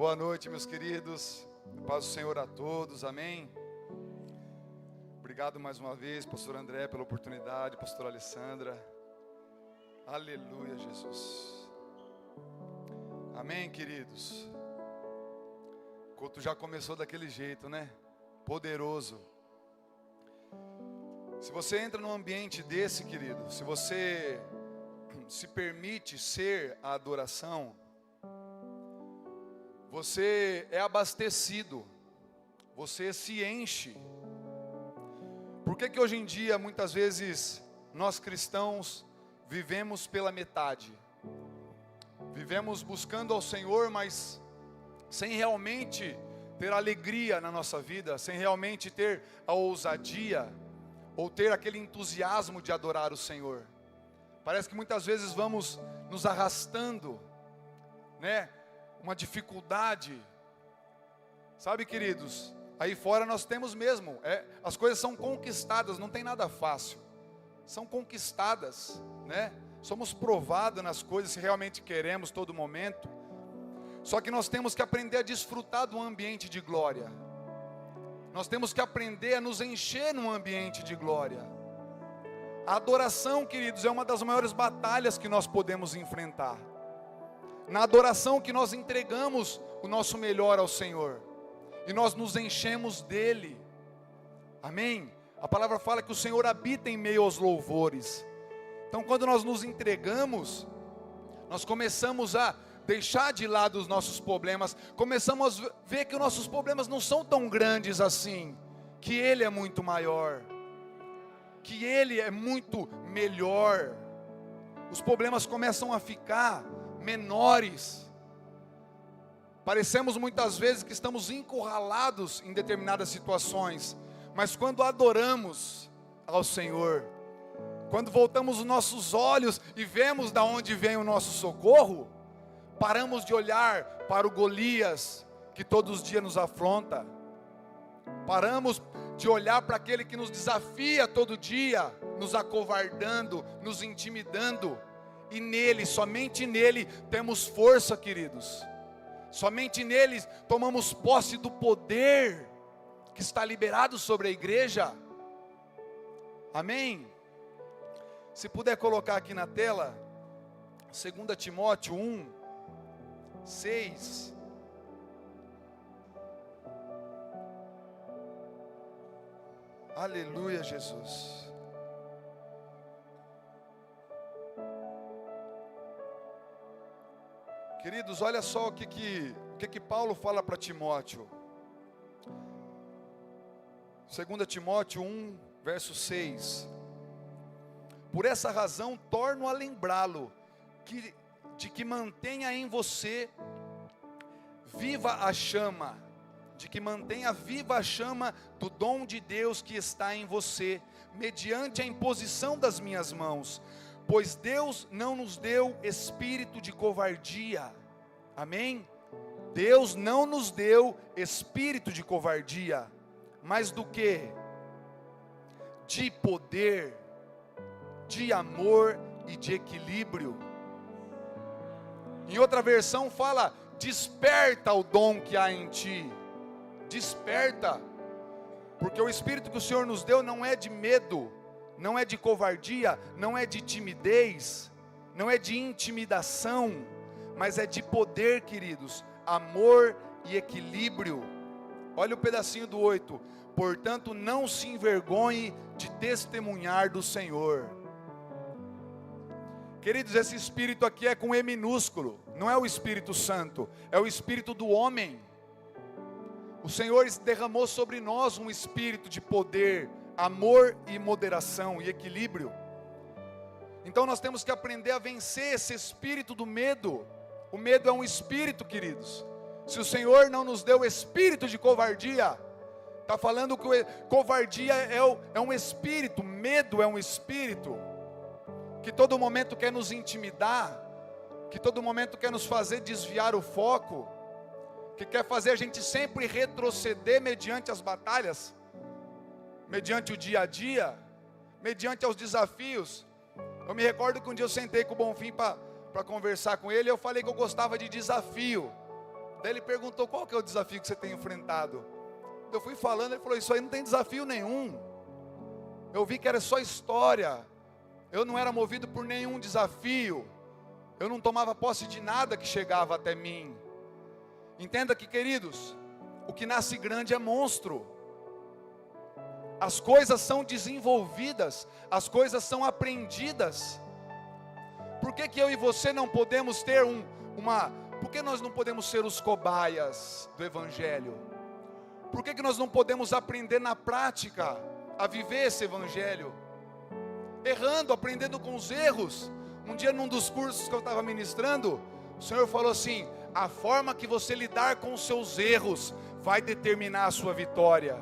Boa noite, meus queridos. Paz do Senhor a todos, amém. Obrigado mais uma vez, pastor André, pela oportunidade, pastor Alessandra. Aleluia, Jesus. Amém, queridos. O culto já começou daquele jeito, né? Poderoso. Se você entra num ambiente desse, querido, se você se permite ser a adoração, você é abastecido, você se enche. Por que hoje em dia, muitas vezes, nós cristãos vivemos pela metade? Vivemos buscando ao Senhor, mas sem realmente ter alegria na nossa vida, sem realmente ter a ousadia, ou ter aquele entusiasmo de adorar o Senhor. Parece que muitas vezes vamos nos arrastando, né? Uma dificuldade. Sabe, queridos, aí fora nós temos mesmo, as coisas são conquistadas, não tem nada fácil. São conquistadas, né? Somos provados nas coisas se realmente queremos todo momento. Só que nós temos que aprender a desfrutar do ambiente de glória. Nós temos que aprender a nos encher num ambiente de glória. A adoração, queridos, é uma das maiores batalhas que nós podemos enfrentar. Na adoração que nós entregamos o nosso melhor ao Senhor, e nós nos enchemos dEle, amém? A palavra fala que o Senhor habita em meio aos louvores. Então quando nós nos entregamos, nós começamos a deixar de lado os nossos problemas, começamos a ver que os nossos problemas não são tão grandes assim, que Ele é muito maior, que Ele é muito melhor. Os problemas começam a ficar menores. Parecemos muitas vezes que estamos encurralados em determinadas situações, mas quando adoramos ao Senhor, quando voltamos os nossos olhos e vemos da onde vem o nosso socorro, paramos de olhar para o Golias que todos os dias nos afronta, paramos de olhar para aquele que nos desafia todo dia, nos acovardando, nos intimidando. E nele, somente nele, temos força, queridos. Somente nele tomamos posse do poder que está liberado sobre a igreja. Amém? Se puder colocar aqui na tela, 2 Timóteo 1, 6. Aleluia, Jesus. Queridos, olha só o que Paulo fala para Timóteo. 2 Timóteo 1, verso 6. Por essa razão, torno a lembrá-lo, de que mantenha em você viva a chama, do dom de Deus que está em você, mediante a imposição das minhas mãos. Pois Deus não nos deu espírito de covardia, amém? Deus não nos deu espírito de covardia, mas do que? De poder, de amor e de equilíbrio. Em outra versão fala, desperta o dom que há em ti, desperta, porque o espírito que o Senhor nos deu não é de medo, não é de covardia, não é de timidez, não é de intimidação, mas é de poder, queridos, amor e equilíbrio. Olha o pedacinho do 8. Portanto, não se envergonhe de testemunhar do Senhor. Queridos, esse espírito aqui é com E minúsculo, não é o Espírito Santo, é o espírito do homem. O Senhor derramou sobre nós um espírito de poder, amor e moderação e equilíbrio. Então nós temos que aprender a vencer esse espírito do medo. O medo é um espírito, queridos. Se o Senhor não nos deu espírito de covardia, está falando que covardia é um espírito, medo é um espírito, que todo momento quer nos intimidar, que todo momento quer nos fazer desviar o foco, que quer fazer a gente sempre retroceder mediante as batalhas, mediante o dia a dia, mediante os desafios. Eu me recordo que um dia eu sentei com o Bonfim para conversar com ele, e eu falei que eu gostava de desafio. Daí ele perguntou: qual que é o desafio que você tem enfrentado? Eu fui falando, ele falou: isso aí não tem desafio nenhum. Eu vi que era só história. Eu não era movido por nenhum desafio. Eu não tomava posse de nada que chegava até mim. Entenda que, queridos, o que nasce grande é monstro. As coisas são desenvolvidas, as coisas são aprendidas. Por que eu e você não podemos ter por que nós não podemos ser os cobaias do Evangelho? Por que nós não podemos aprender na prática a viver esse Evangelho? Errando, aprendendo com os erros. Um dia num dos cursos que eu estava ministrando, o Senhor falou assim: a forma que você lidar com os seus erros vai determinar a sua vitória.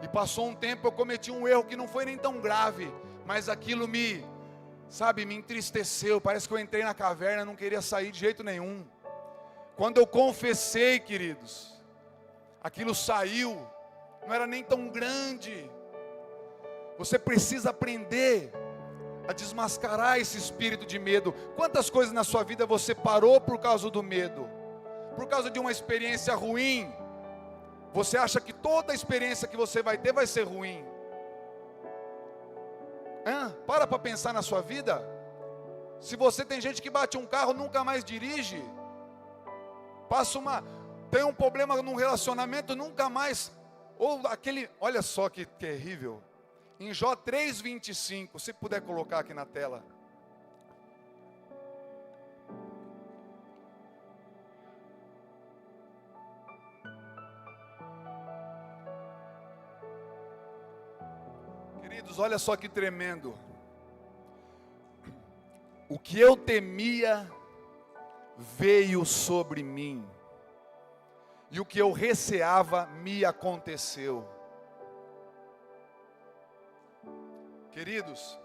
E passou um tempo, eu cometi um erro que não foi nem tão grave, mas aquilo me entristeceu. Parece que eu entrei na caverna, não queria sair de jeito nenhum. Quando eu confessei, queridos, aquilo saiu, não era nem tão grande. Você precisa aprender a desmascarar esse espírito de medo. Quantas coisas na sua vida você parou por causa do medo? Por causa de uma experiência ruim? Você acha que toda a experiência que você vai ter vai ser ruim? Para pensar na sua vida. Se você tem gente que bate um carro, nunca mais dirige. Tem um problema num relacionamento, nunca mais. Olha só que terrível. Em Jó 3:25, se puder colocar aqui na tela. Queridos, olha só que tremendo. O que eu temia veio sobre mim, e o que eu receava me aconteceu. Queridos,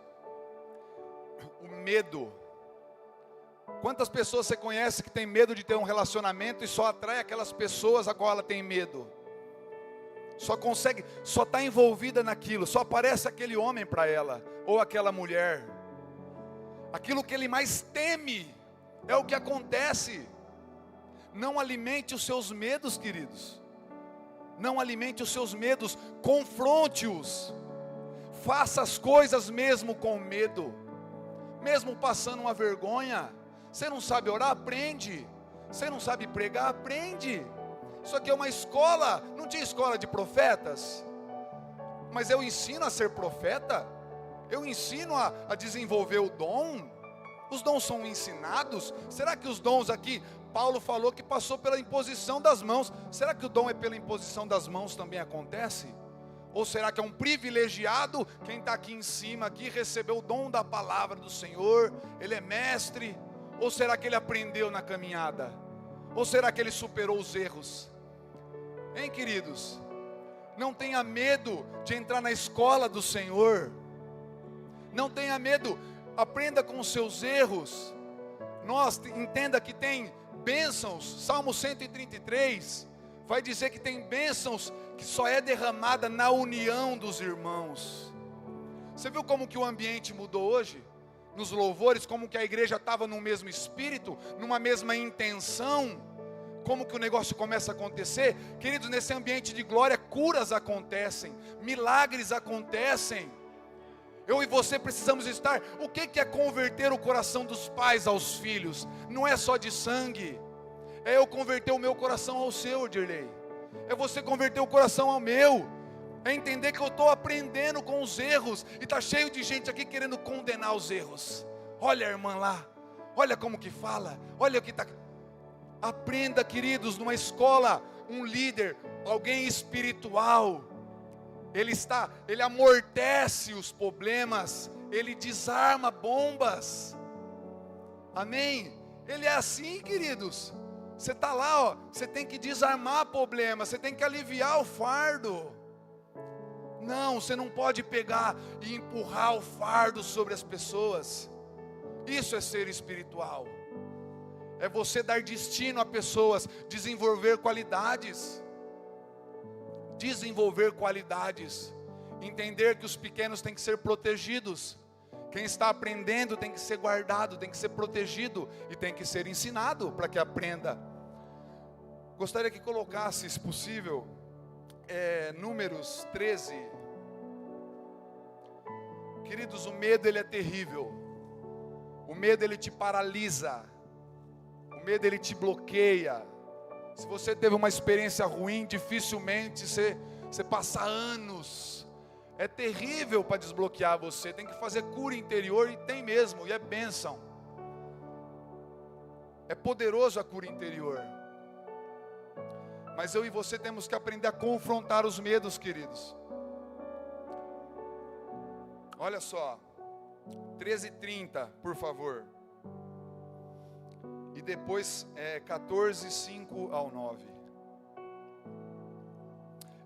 o medo. Quantas pessoas você conhece que tem medo de ter um relacionamento e só atrai aquelas pessoas a qual ela tem medo? Só está envolvida naquilo, só aparece aquele homem para ela, ou aquela mulher. Aquilo que ele mais teme é o que acontece. Não alimente os seus medos, queridos. Não alimente os seus medos, confronte-os. Faça as coisas mesmo com medo, mesmo passando uma vergonha. Você não sabe orar? Aprende. Você não sabe pregar? Aprende. Isso aqui é uma escola. Não tinha escola de profetas? Mas eu ensino a ser profeta. Eu ensino a desenvolver o dom. Os dons são ensinados. Será que os dons aqui, Paulo falou que passou pela imposição das mãos. Será que o dom é pela imposição das mãos também acontece? Ou será que é um privilegiado, quem está aqui em cima, aqui recebeu o dom da palavra do Senhor, ele é mestre? Ou será que ele aprendeu na caminhada? Ou será que ele superou os erros? Hein, queridos? Não tenha medo de entrar na escola do Senhor. Não tenha medo, aprenda com os seus erros. Entenda que tem bênçãos. Salmo 133 vai dizer que tem bênçãos que só é derramada na união dos irmãos. Você viu como que o ambiente mudou hoje? Nos louvores, como que a igreja estava no mesmo espírito, numa mesma intenção, como que o negócio começa a acontecer? Queridos, nesse ambiente de glória, curas acontecem, milagres acontecem. Eu e você precisamos estar. O que é converter o coração dos pais aos filhos? Não é só de sangue. É eu converter o meu coração ao seu, Dirley. É você converter o coração ao meu. É entender que eu estou aprendendo com os erros. E está cheio de gente aqui querendo condenar os erros. Olha a irmã lá. Olha como que fala. Olha o que está. Aprenda, queridos, numa escola, um líder, alguém espiritual. Ele amortece os problemas. Ele desarma bombas. Amém? Ele é assim, queridos. Você está lá, você tem que desarmar problemas, você tem que aliviar o fardo. Não, você não pode pegar e empurrar o fardo sobre as pessoas. Isso é ser espiritual. É você dar destino a pessoas, desenvolver qualidades. Desenvolver qualidades. Entender que os pequenos têm que ser protegidos. Quem está aprendendo tem que ser guardado, tem que ser protegido e tem que ser ensinado para que aprenda. Gostaria que colocasse, se possível, Números 13. Queridos, o medo ele é terrível. O medo ele te paralisa. O medo ele te bloqueia. Se você teve uma experiência ruim, dificilmente você passa anos. É terrível para desbloquear você. Tem que fazer cura interior, e tem mesmo, e é bênção. É poderoso a cura interior. Mas eu e você temos que aprender a confrontar os medos, queridos. Olha só, 13:30, por favor. E depois 14:5-9.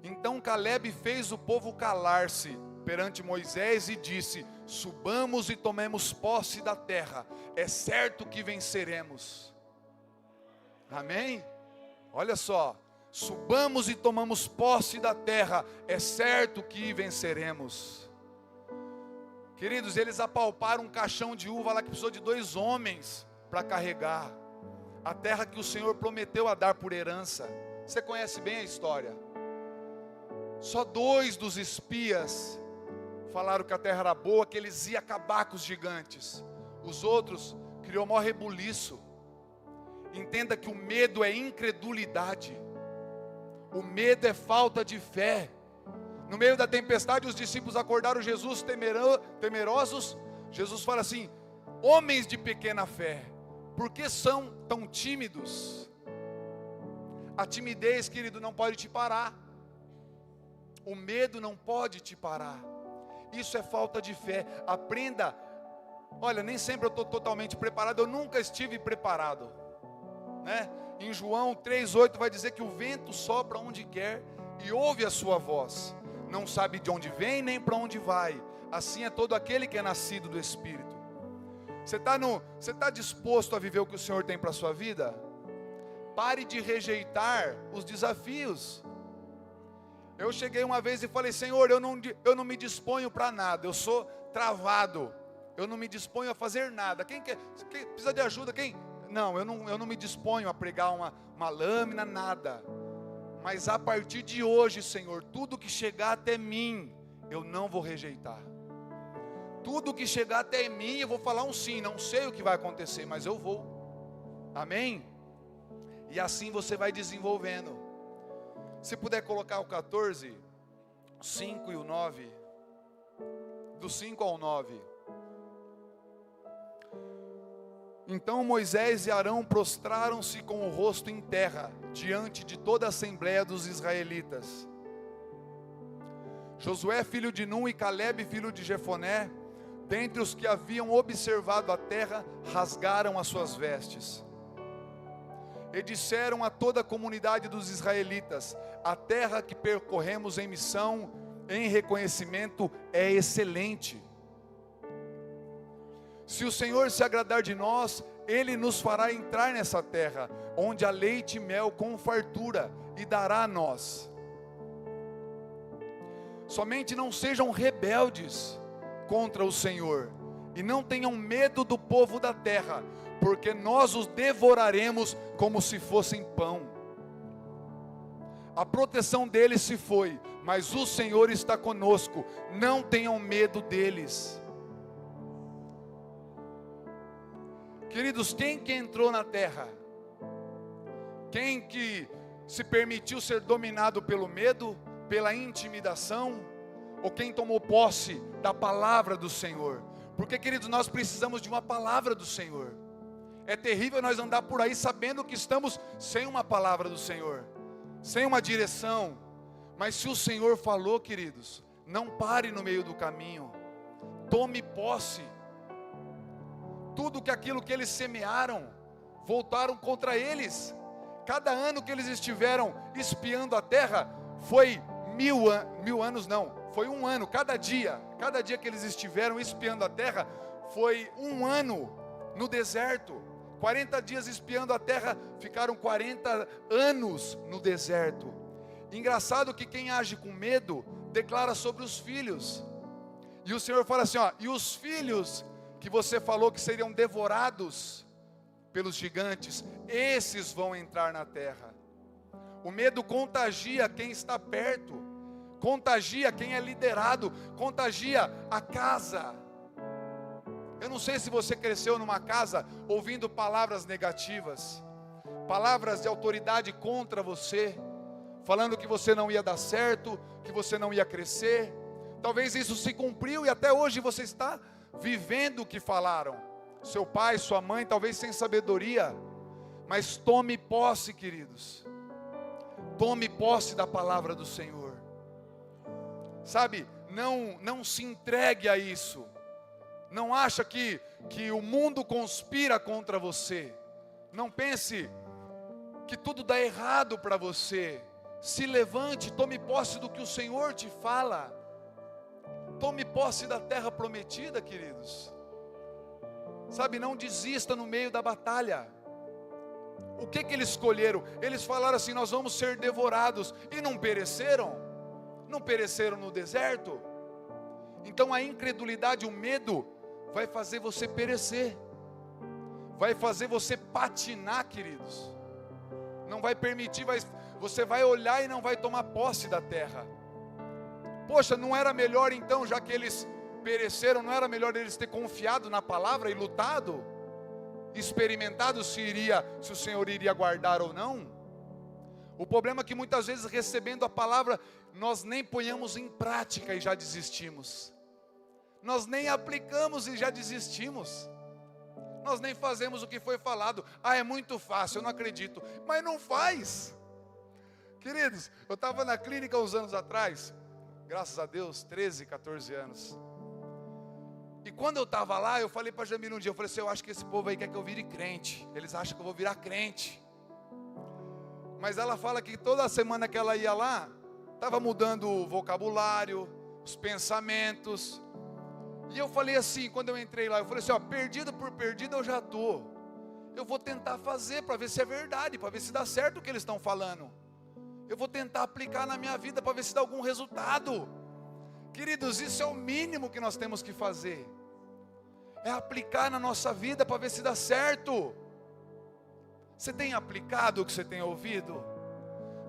Então Caleb fez o povo calar-se perante Moisés e disse: subamos e tomemos posse da terra, é certo que venceremos. Amém? Olha só, subamos e tomamos posse da terra, é certo que venceremos. Queridos, eles apalparam um caixão de uva lá que precisou de 2 homens para carregar. A terra que o Senhor prometeu a dar por herança. Você conhece bem a história. Só 2 dos espias falaram que a terra era boa, que eles iam acabar com os gigantes. Os outros criou maior rebuliço. Entenda que o medo é incredulidade. O medo é falta de fé. No meio da tempestade, os discípulos acordaram Jesus temerosos. Jesus fala assim: homens de pequena fé, por que são tão tímidos? A timidez, querido, não pode te parar. O medo não pode te parar. Isso é falta de fé. Aprenda. Olha, nem sempre eu estou totalmente preparado. Eu nunca estive preparado, né? Em João 3:8 vai dizer que o vento sopra onde quer e ouve a sua voz. Não sabe de onde vem nem para onde vai. Assim é todo aquele que é nascido do Espírito. Você está disposto a viver o que o Senhor tem para a sua vida? Pare de rejeitar os desafios. Eu cheguei uma vez e falei: Senhor, eu não me disponho para nada. Eu sou travado. Eu não me disponho a fazer nada. Quem precisa de ajuda? Não, eu não me disponho a pregar uma lâmina, nada. Mas a partir de hoje, Senhor, tudo que chegar até mim, eu não vou rejeitar. Tudo que chegar até mim, eu vou falar um sim. Não sei o que vai acontecer, mas eu vou. Amém? E assim você vai desenvolvendo. Se puder colocar o 14, 5 e o 9. Do 5 ao 9. Então Moisés e Arão prostraram-se com o rosto em terra, diante de toda a assembleia dos israelitas. Josué, filho de Nun, e Caleb, filho de Jefoné, dentre os que haviam observado a terra, rasgaram as suas vestes. E disseram a toda a comunidade dos israelitas: a terra que percorremos em missão, em reconhecimento, é excelente. Se o Senhor se agradar de nós, Ele nos fará entrar nessa terra, onde há leite e mel com fartura, e dará a nós. Somente não sejam rebeldes contra o Senhor, e não tenham medo do povo da terra, porque nós os devoraremos como se fossem pão. A proteção deles se foi, mas o Senhor está conosco, não tenham medo deles. Queridos, quem que entrou na terra? Quem que se permitiu ser dominado pelo medo, pela intimidação? Ou quem tomou posse da palavra do Senhor? Porque, queridos, nós precisamos de uma palavra do Senhor. É terrível nós andar por aí sabendo que estamos sem uma palavra do Senhor, sem uma direção. Mas se o Senhor falou, queridos, não pare no meio do caminho. Tome posse. Tudo aquilo que eles semearam, voltaram contra eles. Cada ano que eles estiveram espiando a terra, foi 1000 anos não, foi um ano, cada dia que eles estiveram espiando a terra, foi um ano no deserto. 40 dias espiando a terra, ficaram 40 anos no deserto. Engraçado que quem age com medo, declara sobre os filhos. E o Senhor fala assim, e os filhos que você falou que seriam devorados pelos gigantes, esses vão entrar na terra. O medo contagia quem está perto, contagia quem é liderado, contagia a casa. Eu não sei se você cresceu numa casa ouvindo palavras negativas, palavras de autoridade contra você, falando que você não ia dar certo, que você não ia crescer. Talvez isso se cumpriu e até hoje você está vivendo o que falaram. Seu pai, sua mãe, talvez sem sabedoria. Mas tome posse, queridos. Tome posse da palavra do Senhor. Sabe, não se entregue a isso. Não acha que o mundo conspira contra você. Não pense que tudo dá errado para você. Se levante, tome posse do que o Senhor te fala. Tome posse da terra prometida, queridos. Sabe, não desista no meio da batalha. O que eles escolheram? Eles falaram assim: nós vamos ser devorados. E não pereceram? Não pereceram no deserto? Então a incredulidade, o medo, vai fazer você perecer. Vai fazer você patinar, queridos. Não vai permitir, você vai olhar e não vai tomar posse da terra. Poxa, não era melhor então, já que eles pereceram, não era melhor eles ter confiado na palavra e lutado? Experimentado se o Senhor iria guardar ou não? O problema é que muitas vezes, recebendo a palavra, nós nem ponhamos em prática e já desistimos. Nós nem aplicamos e já desistimos. Nós nem fazemos o que foi falado. Ah, é muito fácil, eu não acredito. Mas não faz. Queridos, eu estava na clínica uns anos atrás, graças a Deus, 13, 14 anos. E quando eu estava lá, eu falei para a Jamila um dia, eu falei assim: eu acho que esse povo aí quer que eu vire crente. Eles acham que eu vou virar crente. Mas ela fala que toda semana que ela ia lá, estava mudando o vocabulário, os pensamentos. E eu falei assim, quando eu entrei lá, eu falei assim: ó, perdido por perdido eu já estou. Eu vou tentar fazer para ver se é verdade, para ver se dá certo o que eles estão falando. Eu vou tentar aplicar na minha vida para ver se dá algum resultado. Queridos, isso é o mínimo que nós temos que fazer. É aplicar na nossa vida para ver se dá certo. Você tem aplicado o que você tem ouvido?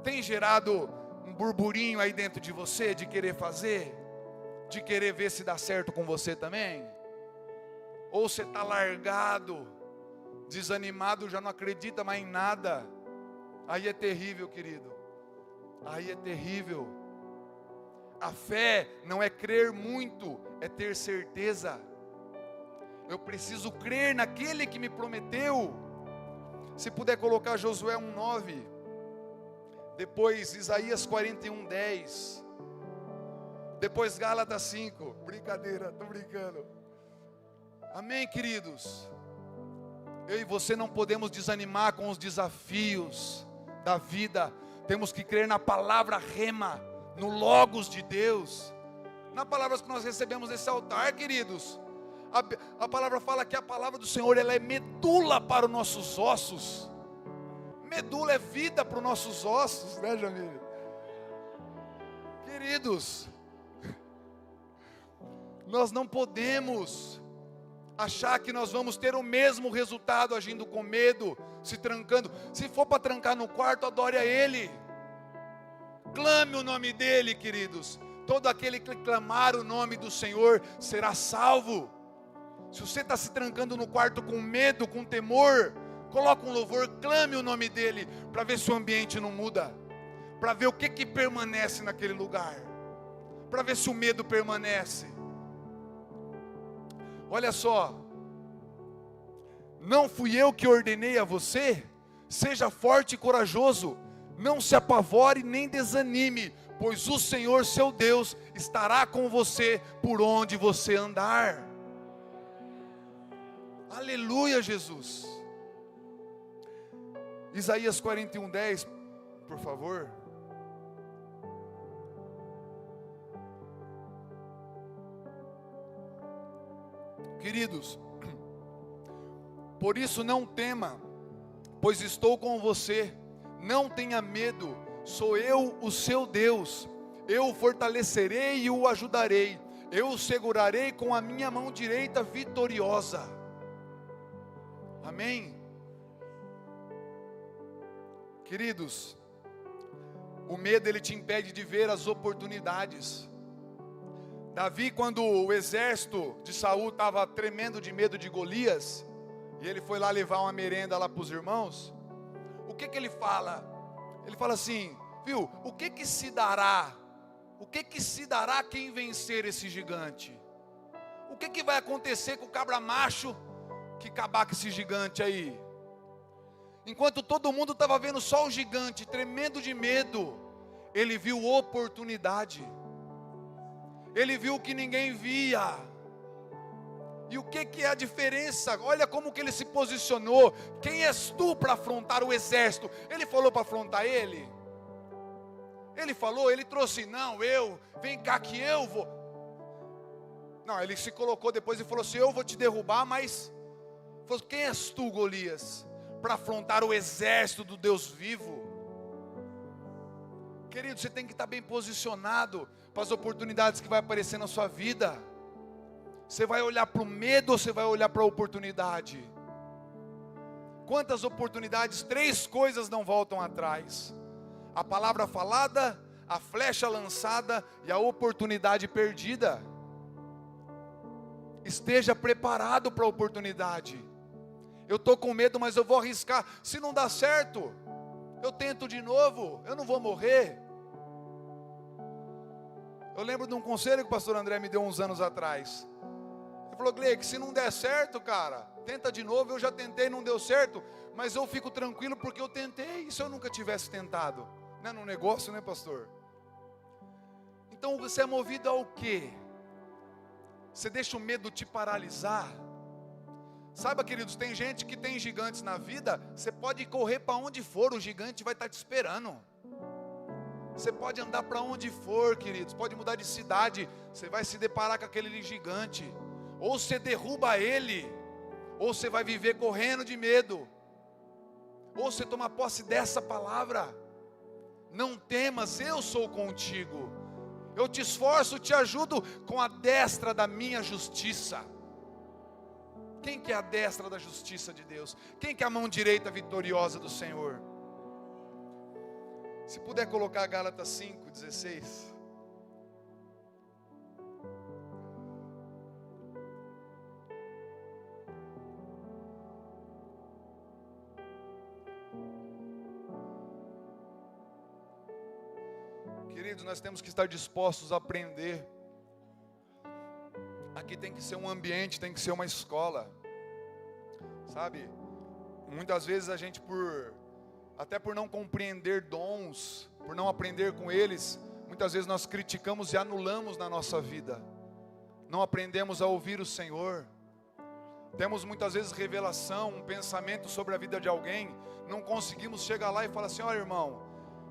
Tem gerado um burburinho aí dentro de você de querer fazer? De querer ver se dá certo com você também? Ou você está largado, desanimado, já não acredita mais em nada? Aí é terrível, querido. Aí é terrível. A fé não é crer muito, é ter certeza. Eu preciso crer naquele que me prometeu. Se puder colocar Josué 1:9, depois Isaías 41:10, depois Gálatas 5, brincadeira, estou brincando. Amém, queridos? Eu e você não podemos desanimar com os desafios da vida. Temos que crer na palavra rema, no Logos de Deus, na palavra que nós recebemos nesse altar, queridos. A palavra fala que a palavra do Senhor, ela é medula para os nossos ossos. Medula é vida para os nossos ossos, né, Jamil? Queridos, nós não podemos achar que nós vamos ter o mesmo resultado agindo com medo, se trancando. Se for para trancar no quarto, adore a Ele. Clame o nome dEle, queridos. Todo aquele que clamar o nome do Senhor será salvo. Se você está se trancando no quarto com medo, com temor, coloca um louvor, clame o nome dEle, para ver se o ambiente não muda, para ver o que permanece naquele lugar, para ver se o medo permanece. Olha só, não fui eu que ordenei a você? Seja forte e corajoso, não se apavore nem desanime, pois o Senhor seu Deus estará com você por onde você andar. Aleluia, Jesus. Isaías 41:10, por favor. Queridos, por isso não tema, pois estou com você. Não tenha medo, sou eu o seu Deus. Eu o fortalecerei e o ajudarei. Eu o segurarei com a minha mão direita vitoriosa. Amém? Queridos, O medo, ele te impede de ver as oportunidades. Davi, quando o exército de Saul estava tremendo de medo de Golias, e ele foi lá levar uma merenda lá para os irmãos, o que ele fala? Ele fala assim, viu, o que se dará? O que se dará quem vencer esse gigante? O que vai acontecer com o cabra macho que acabar com esse gigante aí? Enquanto todo mundo estava vendo só o gigante, tremendo de medo, ele viu oportunidade. Ele viu o que ninguém via. E o que é a diferença? Olha como que ele se posicionou. Quem és tu para afrontar o exército? Ele falou para afrontar ele? Ele falou, ele trouxe, não, vem cá que eu vou. Não, ele se colocou depois e falou assim, eu vou te derrubar, mas falou, quem és tu, Golias, para afrontar o exército do Deus vivo? Querido, você tem que estar bem posicionado para as oportunidades que vai aparecer na sua vida. Você vai olhar para o medo ou você vai olhar para a oportunidade? Quantas oportunidades? 3 coisas não voltam atrás: a palavra falada, a flecha lançada e a oportunidade perdida. Esteja preparado para a oportunidade. Eu estou com medo, mas eu vou arriscar. Se não dá certo, eu tento de novo, eu não vou morrer. Eu lembro de um conselho que o pastor André me deu uns anos atrás. Ele falou, Gleick, se não der certo, cara, tenta de novo. Eu já tentei, não deu certo, mas eu fico tranquilo porque eu tentei. E se eu nunca tivesse tentado? Não é no negócio, né, pastor? Então você é movido ao quê? Você deixa o medo te paralisar? Saiba, queridos, tem gente que tem gigantes na vida. Você pode correr para onde for, o gigante vai estar te esperando. Você pode andar para onde for, queridos, pode mudar de cidade, você vai se deparar com aquele gigante. Ou você derruba ele, ou você vai viver correndo de medo. Ou você toma posse dessa palavra: não temas, eu sou contigo. Eu te esforço, te ajudo com a destra da minha justiça. Quem que é a destra da justiça de Deus? Quem que é a mão direita vitoriosa do Senhor? Se puder colocar Gálatas 5:16. Queridos, nós temos que estar dispostos a aprender. Aqui tem que ser um ambiente, tem que ser uma escola. Sabe? Muitas vezes a gente até por não compreender dons, por não aprender com eles, muitas vezes nós criticamos e anulamos na nossa vida. Não aprendemos a ouvir o Senhor. Temos muitas vezes revelação, um pensamento sobre a vida de alguém, não conseguimos chegar lá e falar assim: olha, irmão,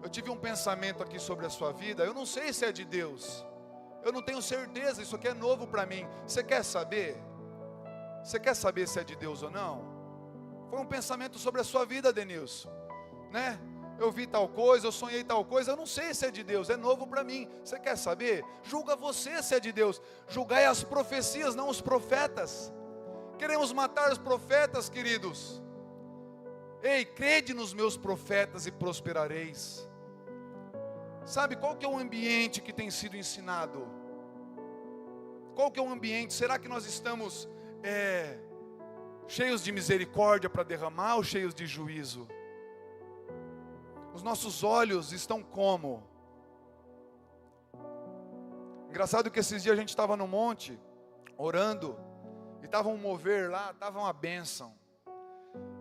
eu tive um pensamento aqui sobre a sua vida, eu não sei se é de Deus, eu não tenho certeza, isso aqui é novo para mim. Você quer saber? Você quer saber se é de Deus ou não? Foi um pensamento sobre a sua vida, Denilson, né? Eu vi tal coisa, eu sonhei tal coisa, eu não sei se é de Deus, é novo para mim. Você quer saber? Julga você se é de Deus. Julgai as profecias, não os profetas. Queremos matar os profetas, queridos. Ei, crede nos meus profetas e prosperareis. Sabe qual que é o ambiente que tem sido ensinado? Qual que é o ambiente? Será que nós estamos cheios de misericórdia para derramar ou cheios de juízo? Os nossos olhos estão como? Engraçado que esses dias a gente estava no monte, orando, e estava um mover lá, estava uma bênção.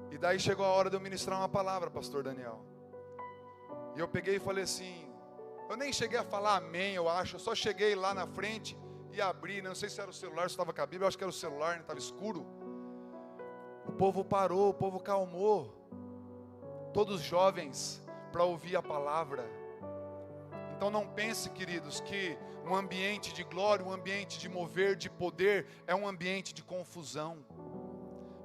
E daí chegou a hora de eu ministrar uma palavra, pastor Daniel. E eu peguei e falei assim, eu nem cheguei a falar amém, eu acho, eu só cheguei lá na frente e abri, não sei se era o celular, se estava com a Bíblia, eu acho que era o celular, estava escuro. O povo parou, o povo calmou, todos jovens, para ouvir a palavra. Então não pense, queridos, que um ambiente de glória, um ambiente de mover, de poder, é um ambiente de confusão.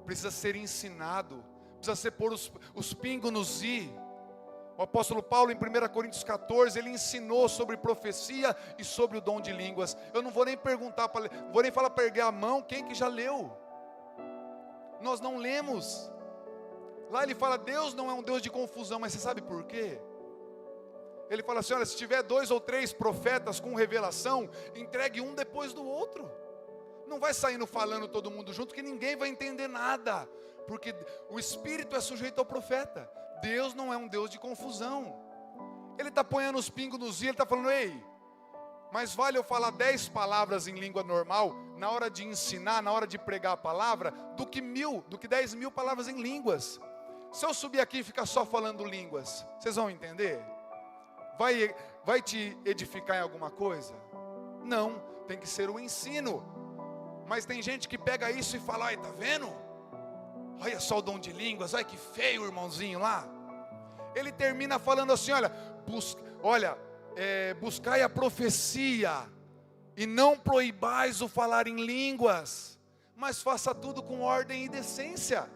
Precisa ser ensinado, precisa ser pôr os pingos nos i. O apóstolo Paulo, em 1 Coríntios 14, ele ensinou sobre profecia e sobre o dom de línguas. Eu não vou nem perguntar, vou nem falar para erguer a mão, quem que já leu? Nós não lemos. Lá ele fala, Deus não é um Deus de confusão, mas você sabe por quê? Ele fala assim: olha, se tiver 2 ou 3 profetas com revelação, entregue um depois do outro. Não vai saindo falando todo mundo junto, que ninguém vai entender nada. Porque o Espírito é sujeito ao profeta. Deus não é um Deus de confusão. Ele está ponhando os pingos nos i, ele está falando: ei, mais vale eu falar 10 palavras em língua normal, na hora de ensinar, na hora de pregar a palavra, do que 10 mil palavras em línguas. Se eu subir aqui e ficar só falando línguas, vocês vão entender? Vai te edificar em alguma coisa? Não, tem que ser um ensino. Mas tem gente que pega isso e fala: ai, tá vendo? Olha só o dom de línguas, olha que feio o irmãozinho lá. Ele termina falando assim: buscai a profecia, e não proibais o falar em línguas, mas faça tudo com ordem e decência.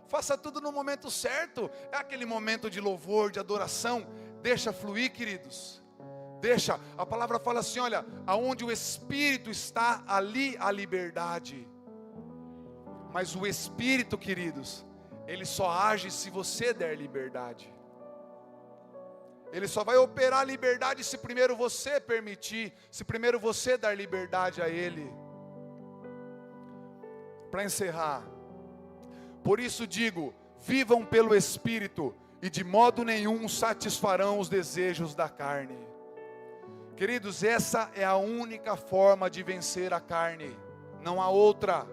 Faça tudo no momento certo. É aquele momento de louvor, de adoração. Deixa fluir, queridos. Deixa. A palavra fala assim: olha, aonde o Espírito está, ali a liberdade. Mas o Espírito, queridos, ele só age se você der liberdade. Ele só vai operar a liberdade se primeiro você permitir, se primeiro você dar liberdade a ele. Para encerrar, por isso digo: vivam pelo Espírito, e de modo nenhum satisfarão os desejos da carne. Queridos, essa é a única forma de vencer a carne, não há outra.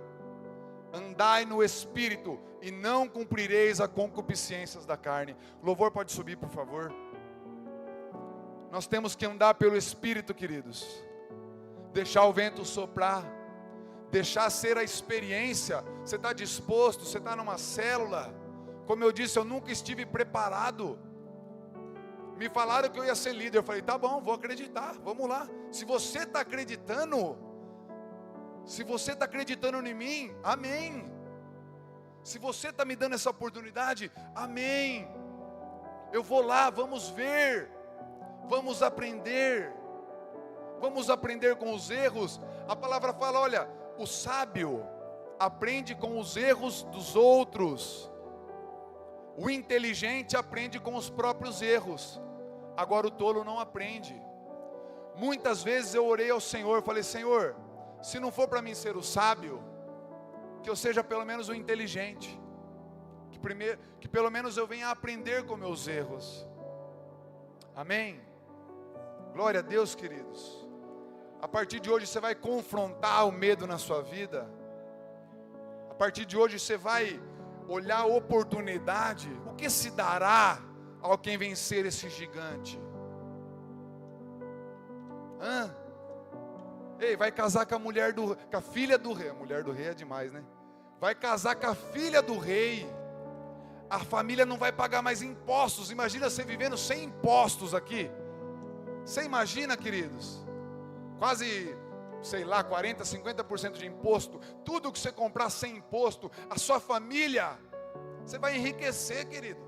Andai no Espírito, e não cumprireis as concupiscências da carne. O louvor pode subir, por favor. Nós temos que andar pelo Espírito, queridos. Deixar o vento soprar, deixar ser a experiência. Você está disposto? Você está numa célula? Como eu disse, eu nunca estive preparado. Me falaram que eu ia ser líder. Eu falei: tá bom, vou acreditar, vamos lá. Se você está acreditando, se você está acreditando em mim, amém. Se você está me dando essa oportunidade, amém. Eu vou lá, vamos ver. Vamos aprender com os erros. A palavra fala: olha, o sábio aprende com os erros dos outros, o inteligente aprende com os próprios erros. Agora o tolo não aprende. Muitas vezes eu orei ao Senhor, falei: Senhor, se não for para mim ser o sábio, que eu seja pelo menos o inteligente, que pelo menos eu venha aprender com meus erros. Amém? Glória a Deus, queridos. A partir de hoje você vai confrontar o medo na sua vida. A partir de hoje você vai olhar a oportunidade. O que se dará ao quem vencer esse gigante? Ei, vai casar com com a filha do rei. A mulher do rei é demais, né? Vai casar com a filha do rei. A família não vai pagar mais impostos. Imagina você vivendo sem impostos aqui. Você imagina, queridos? Quase, sei lá, 40%, 50% de imposto. Tudo que você comprar sem imposto, a sua família, você vai enriquecer, querido.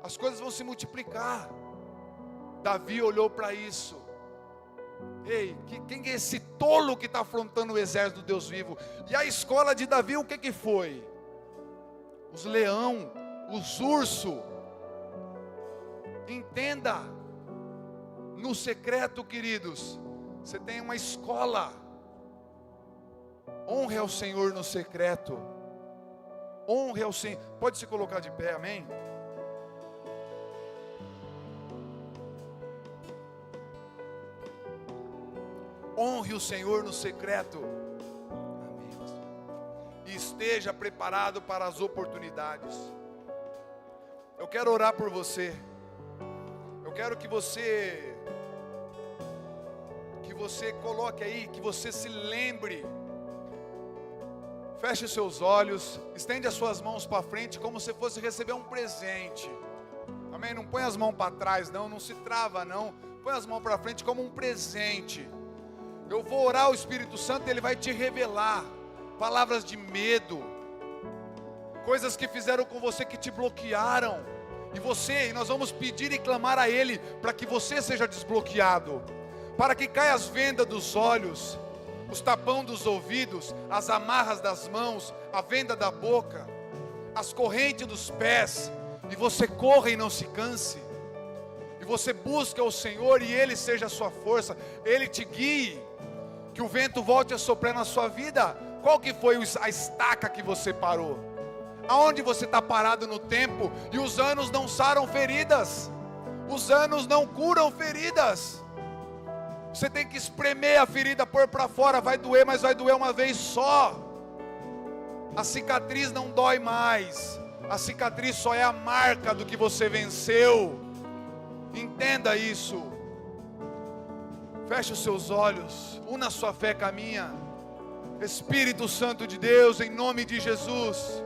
As coisas vão se multiplicar. Davi olhou para isso. Ei, quem é esse tolo que está afrontando o exército do Deus vivo? E a escola de Davi, o que foi? Os leão, os ursos. Entenda, no secreto, queridos, você tem uma escola. Honre ao Senhor no secreto. Honre ao Senhor. Pode se colocar de pé, amém? Honre o Senhor no secreto. Amém. E esteja preparado para as oportunidades. Eu quero orar por você. Eu quero que você coloque aí, que você se lembre. Feche os seus olhos, estende as suas mãos para frente, como se fosse receber um presente. Amém? Não põe as mãos para trás, não se trava, não. Põe as mãos para frente como um presente. Eu vou orar ao Espírito Santo e Ele vai te revelar palavras de medo, coisas que fizeram com você, que te bloquearam. E nós vamos pedir e clamar a Ele para que você seja desbloqueado, para que caia as vendas dos olhos, os tapão dos ouvidos, as amarras das mãos, a venda da boca, as correntes dos pés, e você corra e não se canse. e você busca o Senhor e Ele seja a sua força, Ele te guie, que o vento volte a soprar na sua vida. Qual que foi a estaca que você parou? Aonde você está parado no tempo e os anos não saram feridas, os anos não curam feridas. Você tem que espremer a ferida, pôr para fora, vai doer, mas vai doer uma vez só. A cicatriz não dói mais, a cicatriz só é a marca do que você venceu. Entenda isso. Feche os seus olhos, una sua fé com a minha. Espírito Santo de Deus, em nome de Jesus,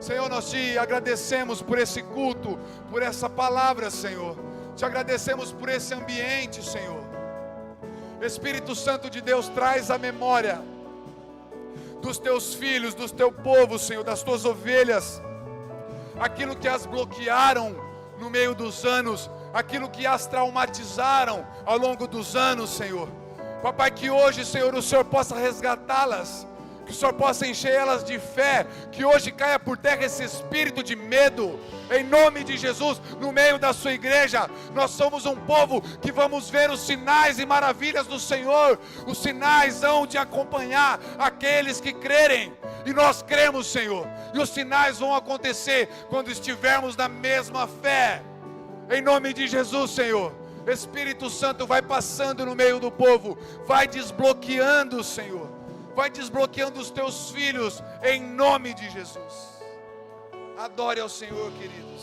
Senhor, nós te agradecemos por esse culto, por essa palavra, Senhor. Te agradecemos por esse ambiente, Senhor. Espírito Santo de Deus, traz a memória dos teus filhos, do teu povo, Senhor, das tuas ovelhas, aquilo que as bloquearam no meio dos anos, aquilo que as traumatizaram ao longo dos anos, Senhor. Papai, que hoje, Senhor, o Senhor possa resgatá-las, que o Senhor possa encher elas de fé, que hoje caia por terra esse espírito de medo, em nome de Jesus, no meio da sua igreja. Nós somos um povo que vamos ver os sinais e maravilhas do Senhor, os sinais hão de acompanhar aqueles que crerem, e nós cremos, Senhor, e os sinais vão acontecer quando estivermos na mesma fé, em nome de Jesus, Senhor. Espírito Santo, vai passando no meio do povo, vai desbloqueando, Senhor, vai desbloqueando os teus filhos, em nome de Jesus. Adore ao Senhor, queridos.